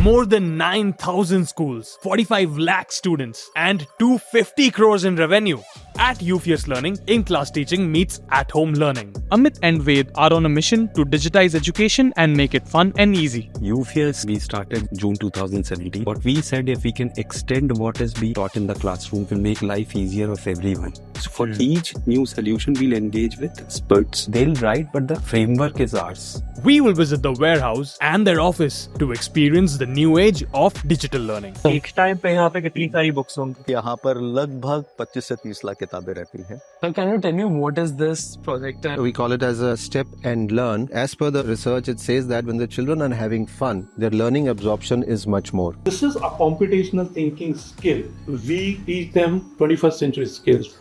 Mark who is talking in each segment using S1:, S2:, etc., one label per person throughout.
S1: More than 9,000 schools, 45 lakh students, and 250 crores in revenue. At UFS Learning, in-class teaching meets at-home learning. Amit and Ved are on a mission to digitize education and make it fun and easy.
S2: UFS, we started June 2017. What we said, if we can extend what is being taught in the classroom, will make life easier of everyone. So for each new solution, we'll engage with experts. They'll write, but the framework is ours.
S1: We will visit the warehouse and their office to experience the new age of digital learning.
S3: एक time पे यहाँ पे कितनी सारी books होंगी?
S4: यहाँ पर लगभग 25 से 30 लाख किताबें रहती हैं.
S3: So can you tell me what is this projector?
S5: We call it as a step and learn. As per the research, it says that when the children are having fun, their learning absorption is much more.
S6: This is a computational thinking skill. We teach them 21st century skills.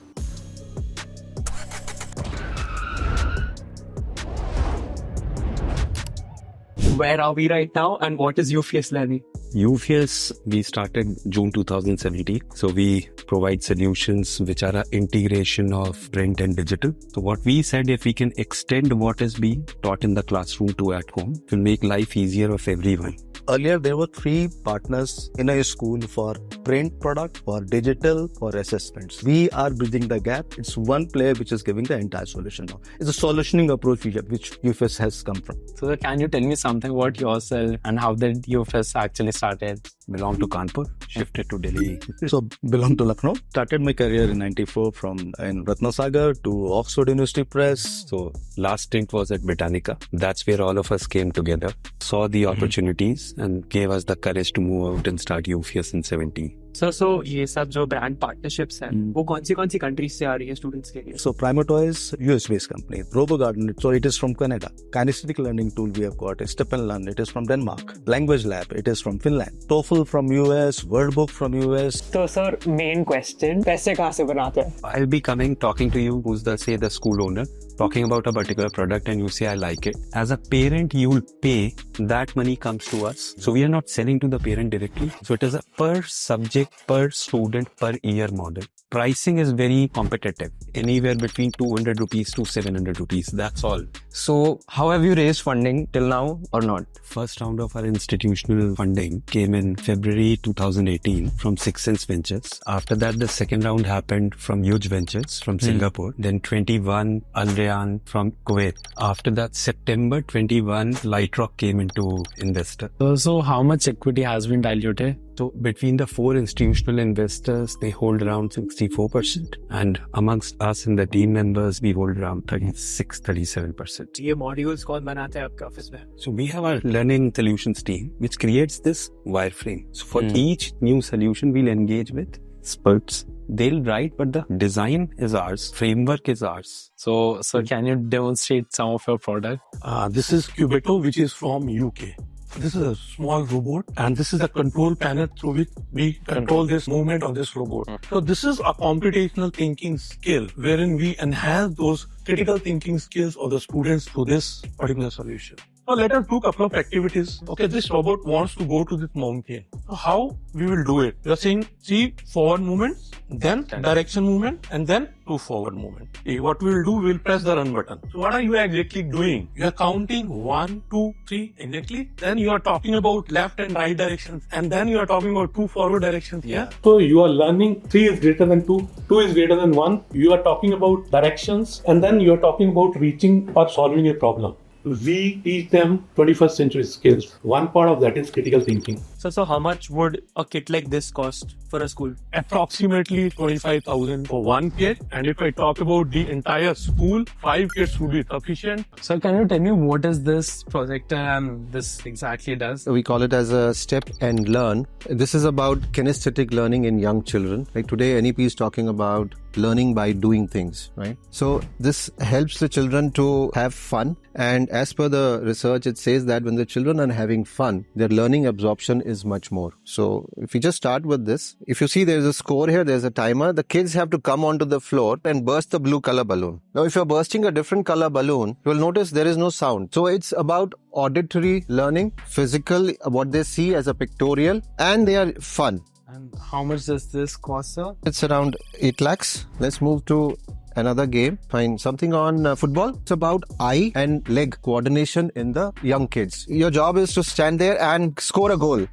S3: Where are we right now and what is UFS Learning?
S2: UFS, we started June 2017. So we provide solutions which are an integration of print and digital. So what we said, if we can extend what is being taught in the classroom to at home, it will make life easier of everyone.
S4: Earlier, there were 3 partners in a school for print product, for digital, for assessments. We are bridging the gap. It's one player which is giving the entire solution now. It's a solutioning approach which UFS has come from.
S3: So can you tell me something about yourself and how did UFS actually started?
S2: Belong to Kanpur, shifted to Delhi.
S4: So, belong to Lucknow. Started my career in 94 from in Ratnasagar to Oxford University Press.
S2: So last stint was at Britannica. That's where all of us came together, saw the opportunities and gave us the courage to move out and start UFS in 17.
S3: So ये सब जो brand partnerships हैं, वो कौन सी countries से आ रही है students के लिए?
S4: So, Primatoys, US-based company. RoboGarden, so it is from Canada. Kinesthetic learning tool we have got. Step and Learn, it is from Denmark. Language Lab, it is from Finland. TOEFL from US, WordBook from US.
S3: So sir, main question, पैसे कहाँ से बनाते हैं?
S2: I'll be talking to you, who's the school owner, talking about a particular product and you say, I like it. As a parent, you'll pay, that money comes to us. So we are not selling to the parent directly. So it is a per subject, per student, per year model. Pricing is very competitive, anywhere between 200 rupees to 700 rupees. That's all.
S3: So how have you raised funding till now or not?
S2: First round of our institutional funding came in February 2018 from Sixth Sense Ventures. After that, the second round happened from Huge Ventures from Singapore. Then 21, Al Rayan from Kuwait. After that, September 21, Lightrock came into investor.
S3: So how much equity has been diluted?
S2: So between the 4 institutional investors, they hold around 64%. And amongst us and the team members, we hold around 36-37%.
S3: ये modules कौन बनाते हैं आपके office में?
S2: So we have our learning solutions team, which creates this wireframe. So for each new solution, we'll engage with experts. They'll write, but the design is ours, framework is ours.
S3: So can you demonstrate some of your product?
S6: This is Cubeto, which is from UK. This is a small robot and this is the control panel through which we control this movement of this robot. So this is a computational thinking skill wherein we enhance those critical thinking skills of the students through this particular solution. So let us do a couple of activities. Okay, this robot wants to go to this mountain. So how we will do it? You are saying, see forward movements, then direction movement, and then 2 forward movement. Okay, what we will do, we will press the run button. So what are you exactly doing? You are counting 1, 2, 3 exactly. Then you are talking about left and right directions. And then you are talking about 2 forward directions. Yeah. So you are learning 3 is greater than 2, 2 is greater than 1. You are talking about directions. And then you are talking about reaching or solving a problem. We teach them 21st century skills. One part of that is critical thinking.
S3: So how much would a kit like this cost for a school?
S6: Approximately 25,000 for one kit. And if I talk about the entire school, 5 kits would be sufficient.
S3: So can you tell me what is this projector and this exactly does?
S5: We call it as a step and learn. This is about kinesthetic learning in young children. Like today, NEP is talking about learning by doing things, right? So this helps the children to have fun. And as per the research, it says that when the children are having fun, their learning absorption is much more. So if we just start with this, if you see there's a score here, there's a timer. The kids have to come onto the floor and burst the blue color balloon. Now, if you're bursting a different color balloon, you will notice there is no sound. So it's about auditory learning, physical, what they see as a pictorial, and they are fun.
S3: And how much does this cost, sir?
S5: It's around 8 lakhs. Let's move to another game. Find something on football. It's about eye and leg coordination in the young kids. Your job is to stand there and score a goal.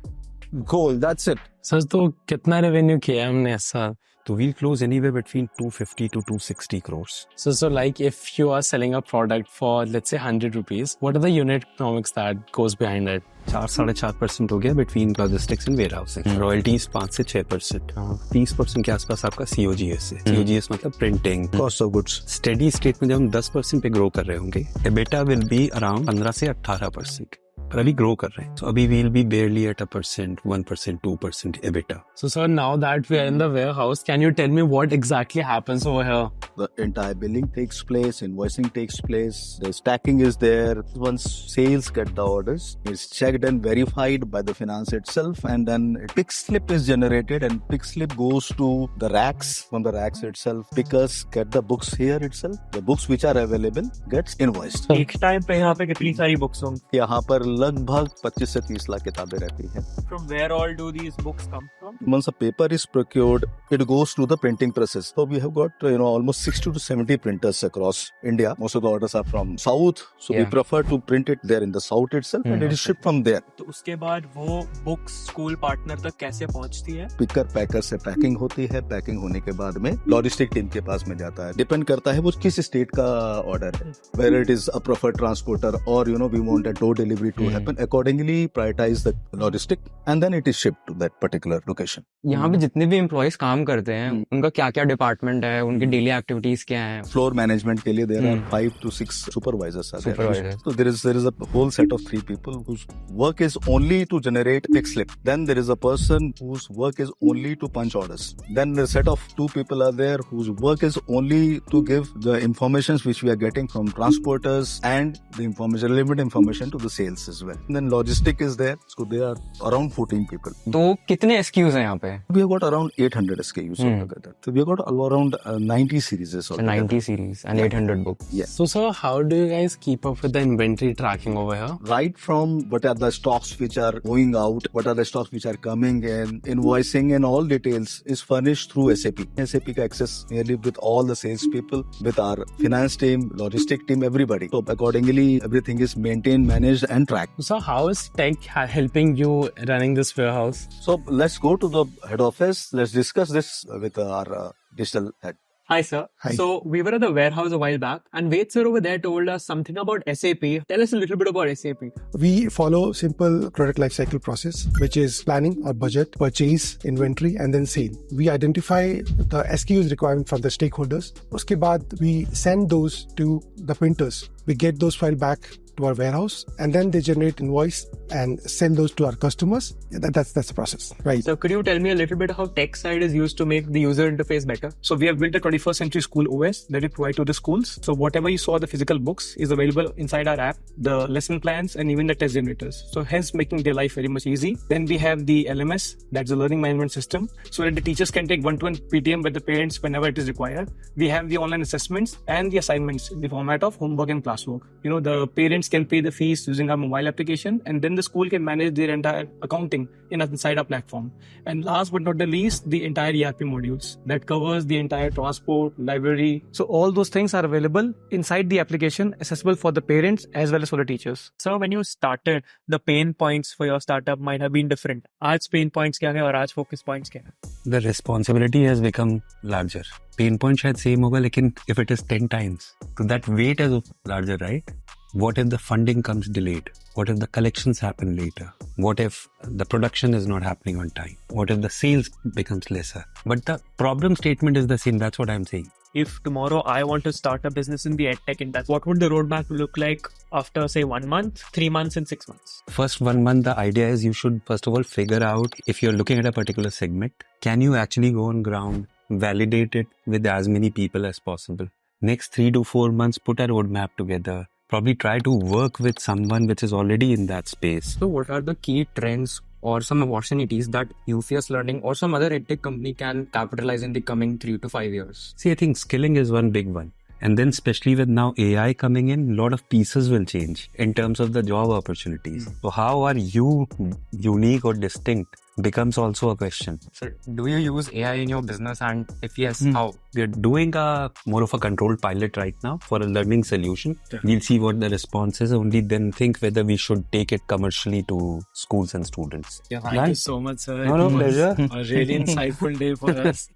S4: goal. That's it.
S7: Sir तो कितना revenue किया है हमने ऐसा?
S2: So we'll close anywhere between 250 to 260 crores.
S7: So like if you are selling a product for let's say 100 rupees, what are the unit economics that goes behind it?
S2: 4-4.5% हो गया between logistics and warehousing. Royalties 5 से 6%. 30% के आसपास आपका COGS है. COGS मतलब printing.
S4: Cost of goods.
S2: Steady state में जब हम 10% पे grow कर रहे होंगे, EBITDA will be around 15 से 18%. पर अभी ग्रो कर रहे हैं. So अभी we'll be barely at 1%, 1%, 2% EBITDA.
S7: So sir, now that we are in the warehouse, can you tell me what exactly happens over here?
S4: The entire billing takes place, invoicing takes place, the stacking is there. Once sales get the orders, it's checked and verified by the finance itself, and then a pick slip is generated, and pick slip goes to the racks. From the racks itself, pickers get the books here itself. The books which are available gets invoiced.
S3: एक time पे यहाँ पे कितनी सारी books होंगी?
S4: यहाँ पर लगभग 25 से 30 लाख किताबें रहती हैं.
S3: From where all do these books come from?
S4: Once a paper is procured, it goes to the printing presses. So we have got almost 60 to 70 printers across India. Most of the orders are from south, so we prefer to print it there in the south itself, and it is shipped from there.
S3: तो उसके बाद वो books school partner तक कैसे पहुंचती है?
S4: Picker packer से packing होती है. पैकिंग होने के बाद में लॉजिस्टिक टीम के पास में जाता है. डिपेंड करता है वो किस स्टेट का ऑर्डर है. Whether it is a preferred transporter or we want a door delivery to happen. Accordingly, prioritize the logistic and then it is shipped to that particular location.
S8: यहाँ पे जितने भी एम्प्लॉइज काम करते हैं उनका क्या क्या डिपार्टमेंट है, उनकी डेली एक्टिविटीज क्या हैं?
S4: Floor management के लिए there are 5 to 6 supervisors are there. So there is a whole set of 3 people whose work is only to generate pick slip. Then there is a person whose work is only to punch orders. Then a set of 2 people are there whose work is only to give the informations which we are getting from transporters and the information, relevant information to the sales as well. And then logistic is there. So there are around 14 people.
S8: तो कितने SKUs हैं यहाँ पे?
S4: We have got around 800 SKUs altogether. So we have got around 90 series altogether.
S8: 90 series and 800 books.
S4: Yes.
S7: So sir, how do you guys keep up with the inventory tracking over here?
S4: Right from what are the stocks which are going out, what are the stocks which are coming in, invoicing and all details is furnished through SAP. SAP ka access nearly with all the sales people, with our finance team, logistic team, everybody. So accordingly, everything is maintained, managed and tracked.
S7: So how is tech helping you running this warehouse?
S4: So let's go to the head office. Let's discuss this with our digital head.
S3: Hi, sir.
S9: Hi.
S3: So we were at the warehouse a while back, and Ved sir over there told us something about SAP. Tell us a little bit about SAP.
S9: We follow simple product lifecycle process, which is planning or budget, purchase, inventory, and then sale. We identify the SKUs requirement from the stakeholders. Uske baad we send those to the printers. We get those files back to our warehouse, and then they generate invoice and sell those to our customers. That's the process, right?
S3: So could you tell me a little bit how tech side is used to make the user interface better? So we have built a 21st century school OS that we provide to the schools. So whatever you saw, the physical books is available inside our app, the lesson plans and even the test generators. So hence making their life very much easy. Then we have the LMS, that's the learning management system, so that the teachers can take one-to-one PTM with the parents whenever it is required. We have the online assessments and the assignments in the format of homework and classwork. The parents can pay the fees using our mobile application, and then the school can manage their entire accounting inside our platform. And last but not the least, the entire ERP modules that covers the entire transport, library. So all those things are available inside the application, accessible for the parents as well as for the teachers. So when you started, the pain points for your startup might have been different. आज pain points क्या है और आज focus points क्या है?
S2: The responsibility has become larger. Pain point शायद same होगा, लेकिन if it is 10 times, so that weight is larger, right? What if the funding comes delayed? What if the collections happen later? What if the production is not happening on time? What if the sales becomes lesser? But the problem statement is the same. That's what I'm saying.
S3: If tomorrow I want to start a business in the edtech industry, what would the roadmap look like after say 1 month, 3 months and 6 months?
S2: First 1 month, the idea is you should first of all figure out if you're looking at a particular segment, can you actually go on ground, validate it with as many people as possible? Next 3 to 4 months, put a roadmap together. Probably try to work with someone which is already in that space.
S8: So what are the key trends or some opportunities that UFS Learning or some other edtech company can capitalize in the coming 3 to 5 years?
S2: See, I think skilling is one big one. And then especially with now AI coming in, a lot of pieces will change in terms of the job opportunities. So how are you unique or distinct becomes also a question.
S8: So do you use AI in your business, and if yes, how?
S2: We're doing more of a controlled pilot right now for a learning solution. We'll see what the response is, only then think whether we should take it commercially to schools and students.
S7: Yeah, thank you so much, sir.
S2: No, pleasure.
S7: A really insightful day for us.